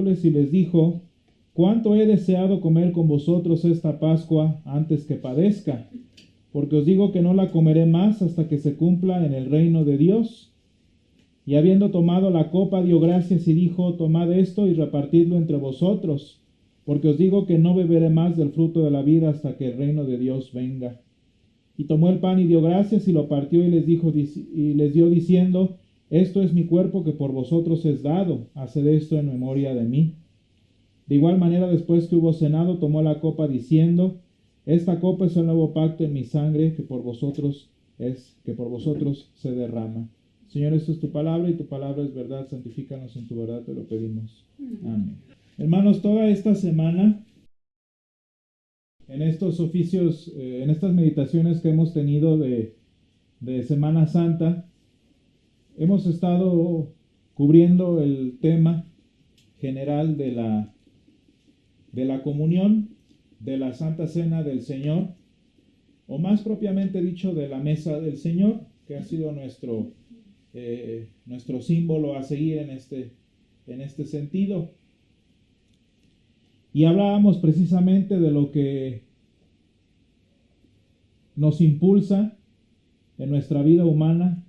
y les dijo: cuánto he deseado comer con vosotros esta Pascua antes que padezca, porque os digo que no la comeré más hasta que se cumpla en el reino de Dios. Y habiendo tomado la copa, dio gracias y dijo: tomad esto y repartidlo entre vosotros, porque os digo que no beberé más del fruto de la vida hasta que el reino de Dios venga. Y tomó el pan y dio gracias y lo partió y les dio diciendo: esto es mi cuerpo que por vosotros es dado, haced esto en memoria de mí. De igual manera, después que hubo cenado, tomó la copa diciendo: esta copa es el nuevo pacto en mi sangre que por vosotros se derrama. Señor, esto es tu palabra y tu palabra es verdad. Santifícanos en tu verdad, te lo pedimos. Amén. Hermanos, toda esta semana, en estos oficios, en estas meditaciones que hemos tenido de Semana Santa, hemos estado cubriendo el tema general de la comunión, de la Santa Cena del Señor, o más propiamente dicho, de la mesa del Señor, que ha sido nuestro símbolo a seguir en este sentido. Y hablábamos precisamente de lo que nos impulsa en nuestra vida humana,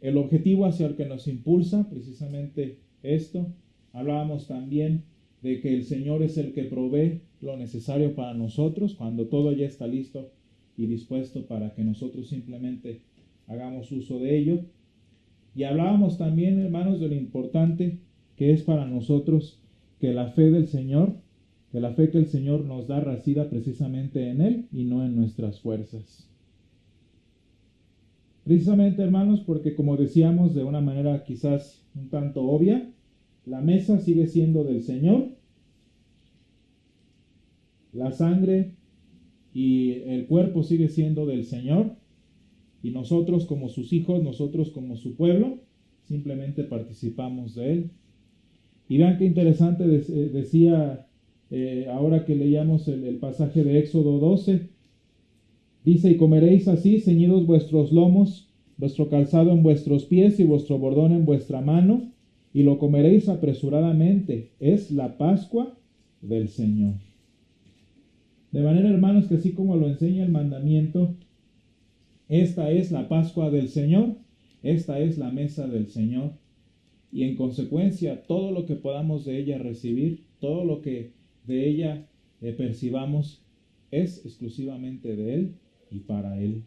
el objetivo hacia el que nos impulsa, precisamente esto. Hablábamos también de que el Señor es el que provee lo necesario para nosotros, cuando todo ya está listo y dispuesto para que nosotros simplemente hagamos uso de ello. Y hablábamos también, hermanos, de lo importante que es para nosotros que la fe del Señor, que la fe que el Señor nos da resida precisamente en Él y no en nuestras fuerzas. Precisamente, hermanos, porque como decíamos de una manera quizás un tanto obvia, la mesa sigue siendo del Señor, la sangre y el cuerpo sigue siendo del Señor, y nosotros como sus hijos, nosotros como su pueblo, simplemente participamos de Él. Y vean qué interesante decía ahora que leíamos el pasaje de Éxodo 12, dice: y comeréis así, ceñidos vuestros lomos, vuestro calzado en vuestros pies y vuestro bordón en vuestra mano, y lo comeréis apresuradamente, es la Pascua del Señor. De manera, hermanos, que así como lo enseña el mandamiento, esta es la Pascua del Señor, esta es la mesa del Señor, y en consecuencia todo lo que podamos de ella recibir, todo lo que de ella percibamos, es exclusivamente de Él y para Él.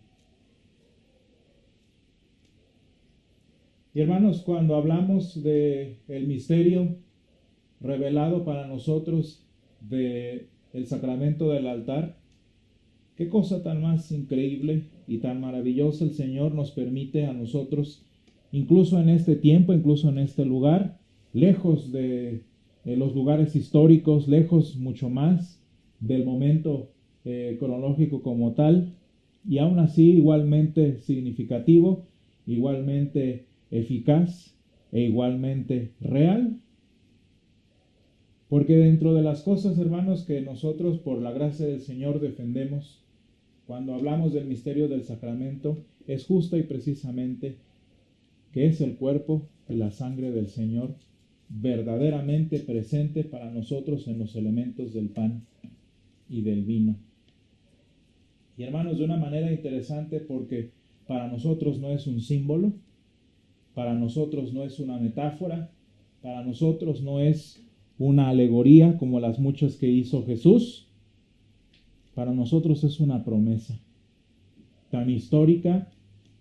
Y hermanos, cuando hablamos de el misterio revelado para nosotros de el sacramento del altar, qué cosa tan más increíble y tan maravillosa el Señor nos permite a nosotros, incluso en este tiempo, incluso en este lugar, lejos de los lugares históricos, lejos mucho más del momento cronológico como tal, y aún así igualmente significativo, igualmente eficaz e igualmente real. Porque dentro de las cosas, hermanos, que nosotros por la gracia del Señor defendemos cuando hablamos del misterio del sacramento, es justa y precisamente que es el cuerpo y la sangre del Señor verdaderamente presente para nosotros en los elementos del pan y del vino. Y hermanos, de una manera interesante, porque para nosotros no es un símbolo, para nosotros no es una metáfora, para nosotros no es una alegoría como las muchas que hizo Jesús. Para nosotros es una promesa tan histórica,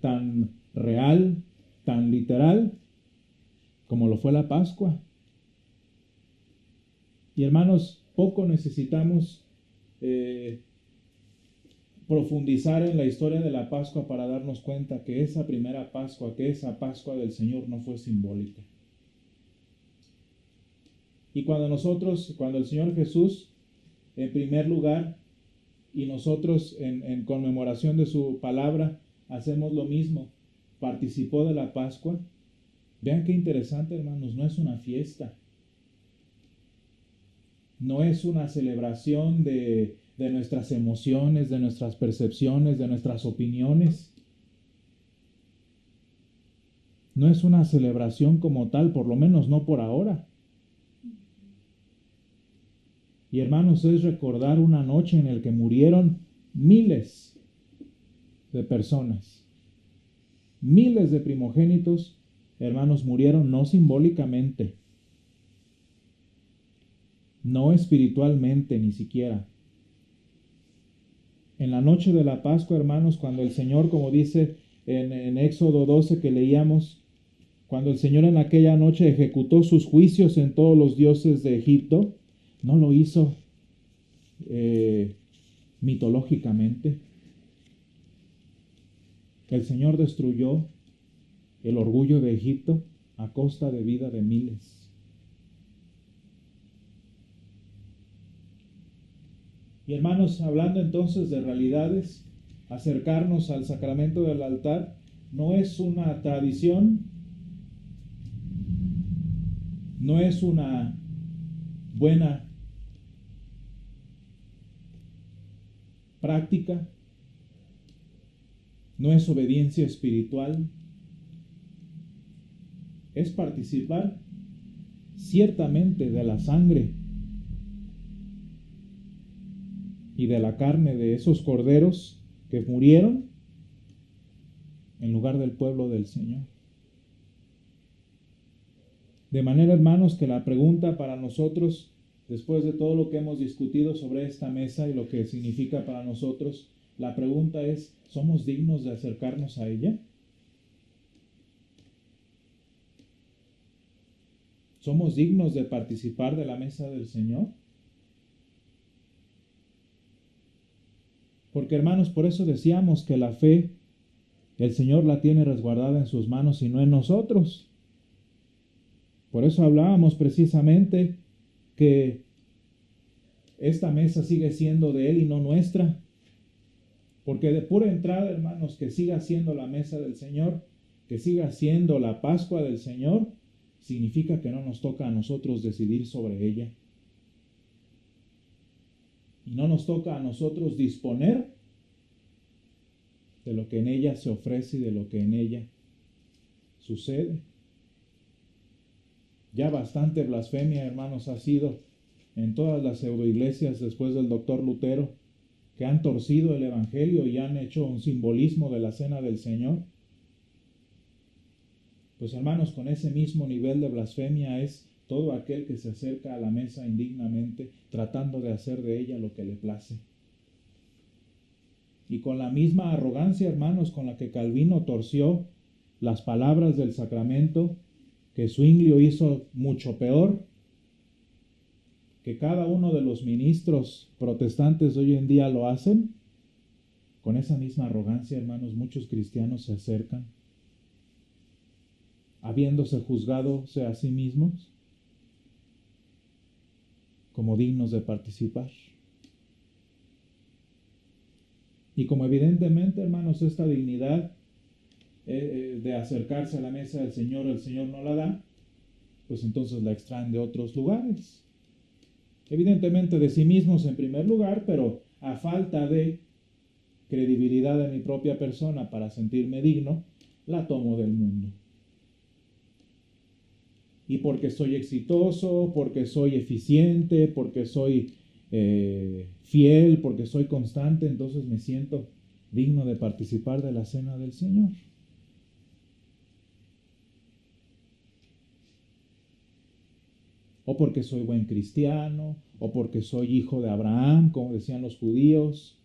tan real, tan literal, como lo fue la Pascua. Y hermanos, poco necesitamos profundizar en la historia de la Pascua para darnos cuenta que esa primera Pascua, que esa Pascua del Señor no fue simbólica. Y cuando el Señor Jesús, en primer lugar, y nosotros en conmemoración de su palabra, hacemos lo mismo, participó de la Pascua. Vean qué interesante, hermanos, no es una fiesta, no es una celebración de nuestras emociones, de nuestras percepciones, de nuestras opiniones. No es una celebración como tal, por lo menos no por ahora. Y hermanos, es recordar una noche en la que murieron miles de personas. Miles de primogénitos, hermanos, murieron no simbólicamente, no espiritualmente ni siquiera. En la noche de la Pascua, hermanos, cuando el Señor, como dice en Éxodo 12 que leíamos, cuando el Señor en aquella noche ejecutó sus juicios en todos los dioses de Egipto, no lo hizo mitológicamente. El Señor destruyó el orgullo de Egipto a costa de vida de miles. Y hermanos, hablando entonces de realidades, acercarnos al sacramento del altar no es una tradición, no es una buena práctica, no es obediencia espiritual, es participar ciertamente de la sangre y de la carne de esos corderos que murieron en lugar del pueblo del Señor. De manera, hermanos, que la pregunta para nosotros, después de todo lo que hemos discutido sobre esta mesa y lo que significa para nosotros, la pregunta es, ¿somos dignos de acercarnos a ella? ¿Somos dignos de participar de la mesa del Señor? Porque, hermanos, por eso decíamos que la fe, el Señor la tiene resguardada en sus manos y no en nosotros. Por eso hablábamos precisamente que esta mesa sigue siendo de Él y no nuestra. Porque de pura entrada, hermanos, que siga siendo la mesa del Señor, que siga siendo la Pascua del Señor, significa que no nos toca a nosotros decidir sobre ella. Y no nos toca a nosotros disponer de lo que en ella se ofrece y de lo que en ella sucede. Ya bastante blasfemia, hermanos, ha sido en todas las pseudoiglesias después del doctor Lutero, que han torcido el Evangelio y han hecho un simbolismo de la cena del Señor. Pues, hermanos, con ese mismo nivel de blasfemia es todo aquel que se acerca a la mesa indignamente, tratando de hacer de ella lo que le place. Y con la misma arrogancia, hermanos, con la que Calvino torció las palabras del sacramento, que Zwinglio hizo mucho peor, que cada uno de los ministros protestantes hoy en día lo hacen, con esa misma arrogancia, hermanos, muchos cristianos se acercan, habiéndose juzgados a sí mismos como dignos de participar. Y como evidentemente, hermanos, esta dignidad de acercarse a la mesa del Señor, el Señor no la da, pues entonces la extraen de otros lugares. Evidentemente de sí mismos en primer lugar, pero a falta de credibilidad de mi propia persona para sentirme digno, la tomo del mundo. Y porque soy exitoso, porque soy eficiente, porque soy fiel, porque soy constante, entonces me siento digno de participar de la cena del Señor. O porque soy buen cristiano, o porque soy hijo de Abraham, como decían los judíos.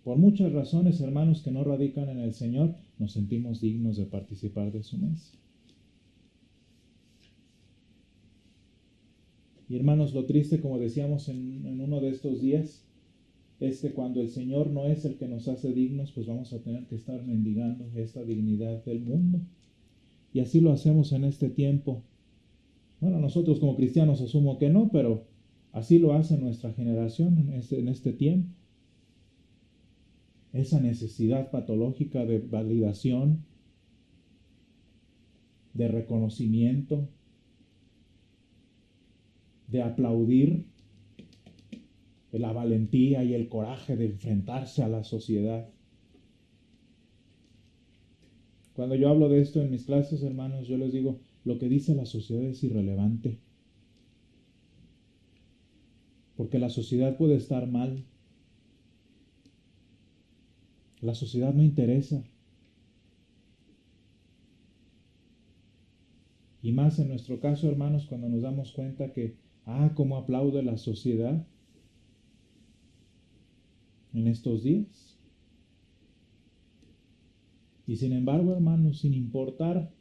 Por muchas razones, hermanos, que no radican en el Señor, nos sentimos dignos de participar de su mesa. Y hermanos, lo triste, como decíamos en uno de estos días, es que cuando el Señor no es el que nos hace dignos, pues vamos a tener que estar mendigando esta dignidad del mundo. Y así lo hacemos en este tiempo. Bueno, nosotros como cristianos asumo que no, pero así lo hace nuestra generación en este tiempo. Esa necesidad patológica de validación, de reconocimiento, de aplaudir la valentía y el coraje de enfrentarse a la sociedad. Cuando yo hablo de esto en mis clases, hermanos, yo les digo, lo que dice la sociedad es irrelevante. Porque la sociedad puede estar mal. La sociedad no interesa. Y más en nuestro caso, hermanos, cuando nos damos cuenta que, cómo aplaude la sociedad en estos días. Y sin embargo, hermanos, sin importar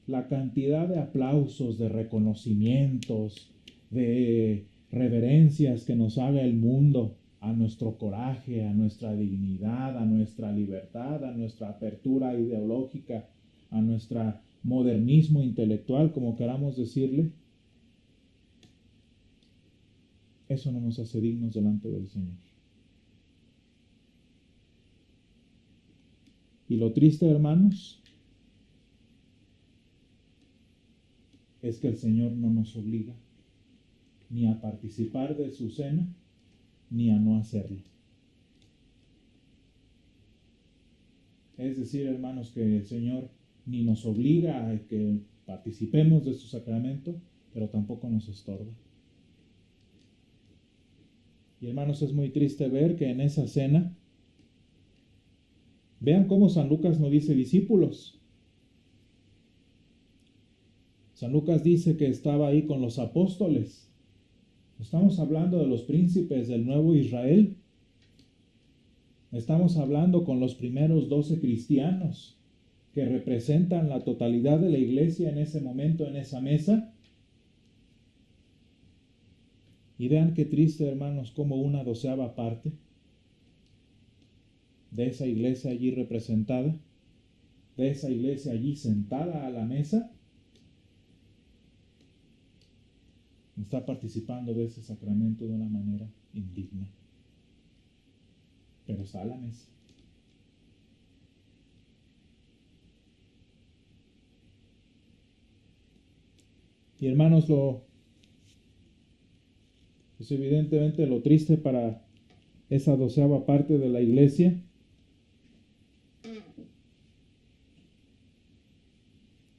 la cantidad de aplausos, de reconocimientos, de reverencias que nos haga el mundo a nuestro coraje, a nuestra dignidad, a nuestra libertad, a nuestra apertura ideológica, a nuestro modernismo intelectual, como queramos decirle, eso no nos hace dignos delante del Señor. Y lo triste, hermanos, es que el Señor no nos obliga ni a participar de su cena, ni a no hacerlo. Es decir, hermanos, que el Señor ni nos obliga a que participemos de su sacramento, pero tampoco nos estorba. Y hermanos, es muy triste ver que en esa cena, vean cómo San Lucas no dice discípulos. San Lucas dice que estaba ahí con los apóstoles. Estamos hablando de los príncipes del nuevo Israel. Estamos hablando con los primeros 12 cristianos que representan la totalidad de la iglesia en ese momento, en esa mesa. Y vean qué triste, hermanos, como una 12ª parte de esa iglesia allí representada, de esa iglesia allí sentada a la mesa, está participando de ese sacramento de una manera indigna. Pero está a la mesa. Y hermanos, es evidentemente lo triste para esa 12ª parte de la iglesia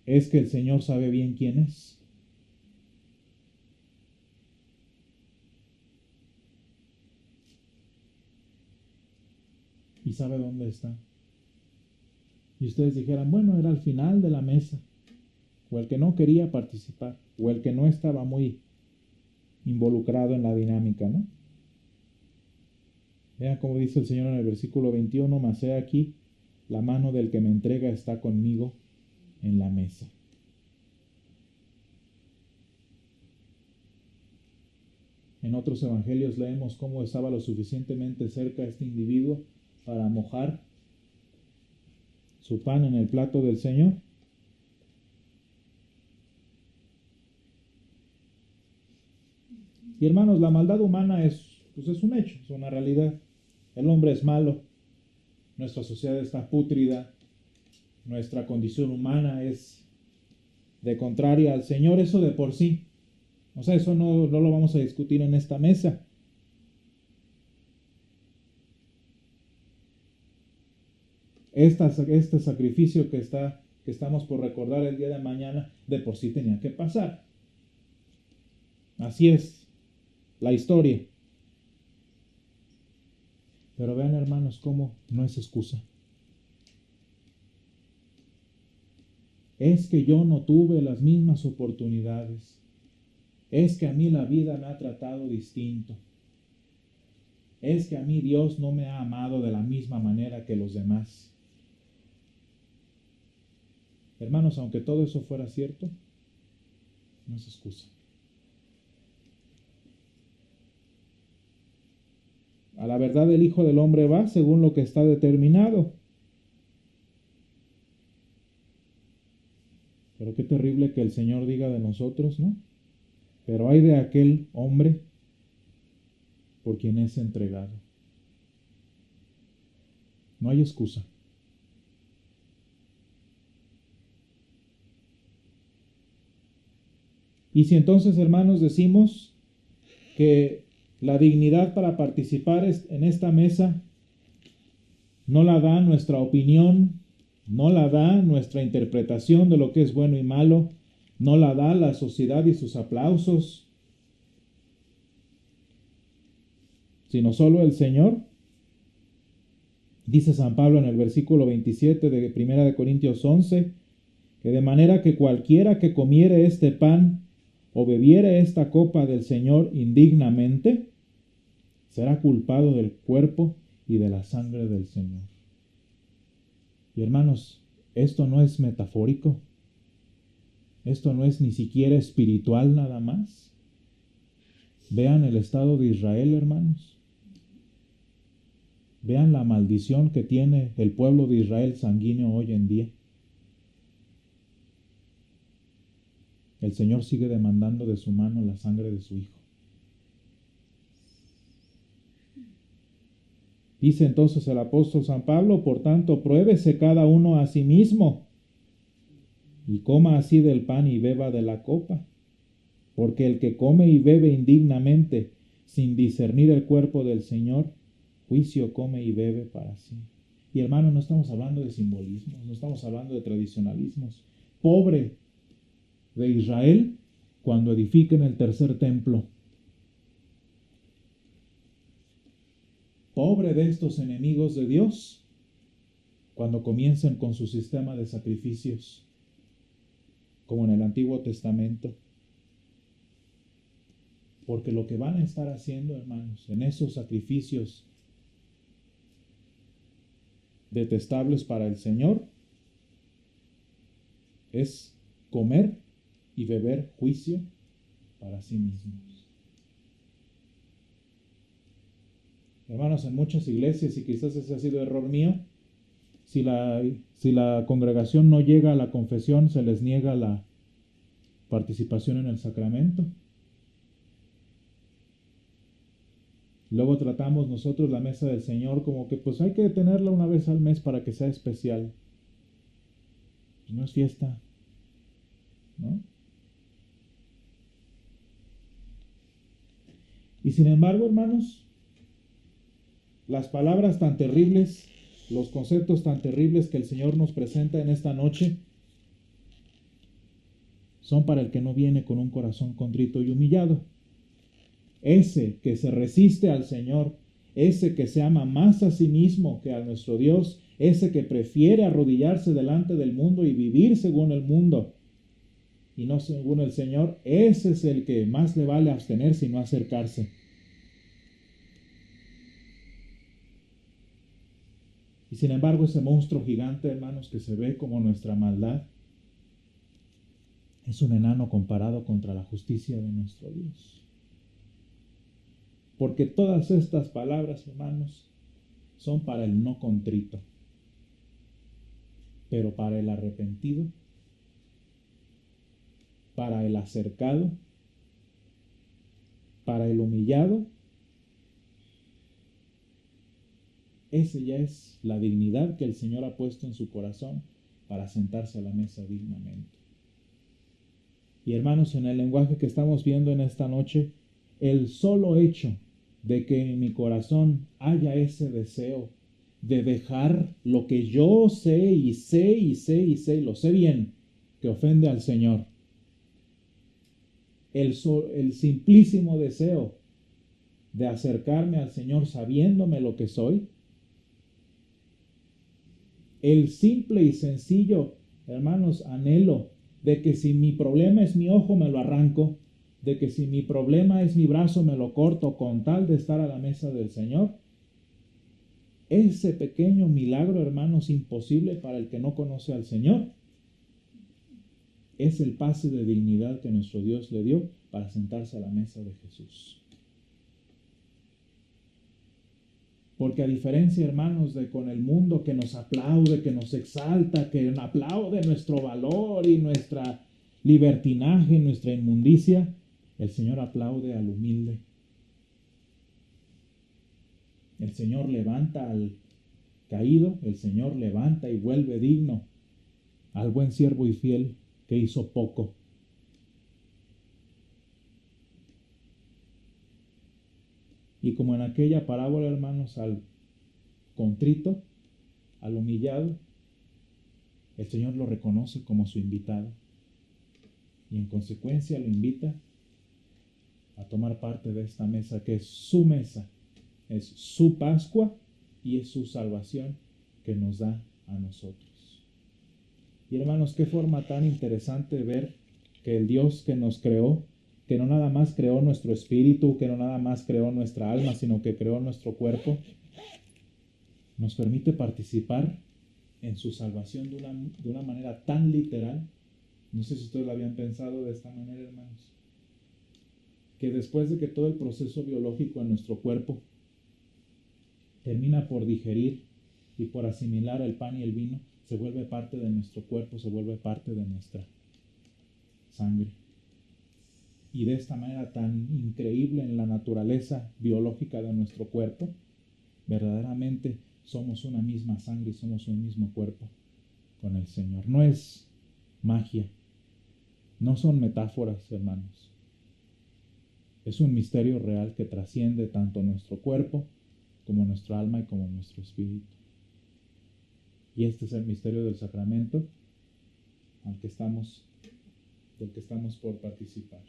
es que el Señor sabe bien quién es. Y sabe dónde está. Y ustedes dijeran, bueno, era al final de la mesa, o el que no quería participar, o el que no estaba muy involucrado en la dinámica, ¿no? Vean cómo dice el Señor en el versículo 21, mas he aquí, la mano del que me entrega está conmigo en la mesa. En otros evangelios leemos cómo estaba lo suficientemente cerca este individuo para mojar su pan en el plato del Señor. Y hermanos, la maldad humana es un hecho, es una realidad. El hombre es malo, nuestra sociedad está pútrida, nuestra condición humana es de contraria al Señor, eso de por sí. O sea, eso no lo vamos a discutir en esta mesa. Este sacrificio que estamos por recordar el día de mañana, de por sí tenía que pasar. Así es la historia. Pero vean, hermanos, cómo no es excusa. Es que yo no tuve las mismas oportunidades. Es que a mí la vida me ha tratado distinto. Es que a mí Dios no me ha amado de la misma manera que los demás. Hermanos, aunque todo eso fuera cierto, no es excusa. A la verdad el Hijo del Hombre va según lo que está determinado. Pero qué terrible que el Señor diga de nosotros, ¿no? Pero hay de aquel hombre por quien es entregado. No hay excusa. Y si entonces, hermanos, decimos que la dignidad para participar en esta mesa no la da nuestra opinión, no la da nuestra interpretación de lo que es bueno y malo, No la da la sociedad y sus aplausos, sino solo el Señor. Dice San Pablo en el versículo 27 de 1 Corintios 11, que de manera que cualquiera que comiere este pan o bebiere esta copa del Señor indignamente, será culpado del cuerpo y de la sangre del Señor. Y hermanos, esto no es metafórico, esto no es ni siquiera espiritual nada más. Vean el estado de Israel, hermanos. Vean la maldición que tiene el pueblo de Israel sanguíneo hoy en día. El Señor sigue demandando de su mano la sangre de su Hijo. Dice entonces el apóstol San Pablo, por tanto, pruébese cada uno a sí mismo y coma así del pan y beba de la copa. Porque el que come y bebe indignamente, sin discernir el cuerpo del Señor, juicio come y bebe para sí. Y hermano, no estamos hablando de simbolismos, no estamos hablando de tradicionalismos. Pobre de Israel cuando edifiquen el tercer templo. Pobre de estos enemigos de Dios cuando comiencen con su sistema de sacrificios, como en el Antiguo Testamento. Porque lo que van a estar haciendo, hermanos, en esos sacrificios detestables para el Señor, es comer y beber juicio para sí mismos. Hermanos, en muchas iglesias, y quizás ese ha sido error mío, si la congregación no llega a la confesión, se les niega la participación en el sacramento. Luego tratamos nosotros la mesa del Señor como que pues hay que tenerla una vez al mes para que sea especial. Pues no es fiesta, ¿no? Y sin embargo, hermanos, las palabras tan terribles, los conceptos tan terribles que el Señor nos presenta en esta noche, son para el que no viene con un corazón contrito y humillado. Ese que se resiste al Señor, ese que se ama más a sí mismo que a nuestro Dios, ese que prefiere arrodillarse delante del mundo y vivir según el mundo y no según el Señor, ese es el que más le vale abstenerse y no acercarse. Y sin embargo, ese monstruo gigante, hermanos, que se ve como nuestra maldad, es un enano comparado contra la justicia de nuestro Dios. Porque todas estas palabras, hermanos, son para el no contrito. Pero para el arrepentido, para el acercado, para el humillado, esa ya es la dignidad que el Señor ha puesto en su corazón para sentarse a la mesa dignamente. Y hermanos, en el lenguaje que estamos viendo en esta noche, el solo hecho de que en mi corazón haya ese deseo de dejar lo que yo sé y sé y sé y sé, lo sé bien, que ofende al Señor. El simplísimo deseo de acercarme al Señor sabiéndome lo que soy. El simple y sencillo, hermanos, anhelo de que si mi problema es mi ojo, me lo arranco, de que si mi problema es mi brazo, me lo corto con tal de estar a la mesa del Señor. Ese pequeño milagro, hermanos, imposible para el que no conoce al Señor, es el pase de dignidad que nuestro Dios le dio para sentarse a la mesa de Jesús. Porque a diferencia, hermanos, de con el mundo que nos aplaude, que nos exalta, que aplaude nuestro valor y nuestra libertinaje, nuestra inmundicia, el Señor aplaude al humilde. El Señor levanta al caído, el Señor levanta y vuelve digno al buen siervo y fiel que hizo poco. Y como en aquella parábola, hermanos, al contrito, al humillado, el Señor lo reconoce como su invitado. y en consecuencia lo invita a tomar parte de esta mesa que es su mesa, es su Pascua y es su salvación que nos da a nosotros. Y hermanos, qué forma tan interesante ver que el Dios que nos creó, que no nada más creó nuestro espíritu, que no nada más creó nuestra alma, sino que creó nuestro cuerpo, nos permite participar en su salvación de una manera tan literal. No sé si ustedes lo habían pensado de esta manera, hermanos, que después de que todo el proceso biológico en nuestro cuerpo termina por digerir y por asimilar el pan y el vino, se vuelve parte de nuestro cuerpo, se vuelve parte de nuestra sangre. Y de esta manera tan increíble en la naturaleza biológica de nuestro cuerpo, verdaderamente somos una misma sangre y somos un mismo cuerpo con el Señor. No es magia, no son metáforas, hermanos. Es un misterio real que trasciende tanto nuestro cuerpo como nuestra alma y como nuestro espíritu. Y este es el misterio del sacramento del que estamos por participar.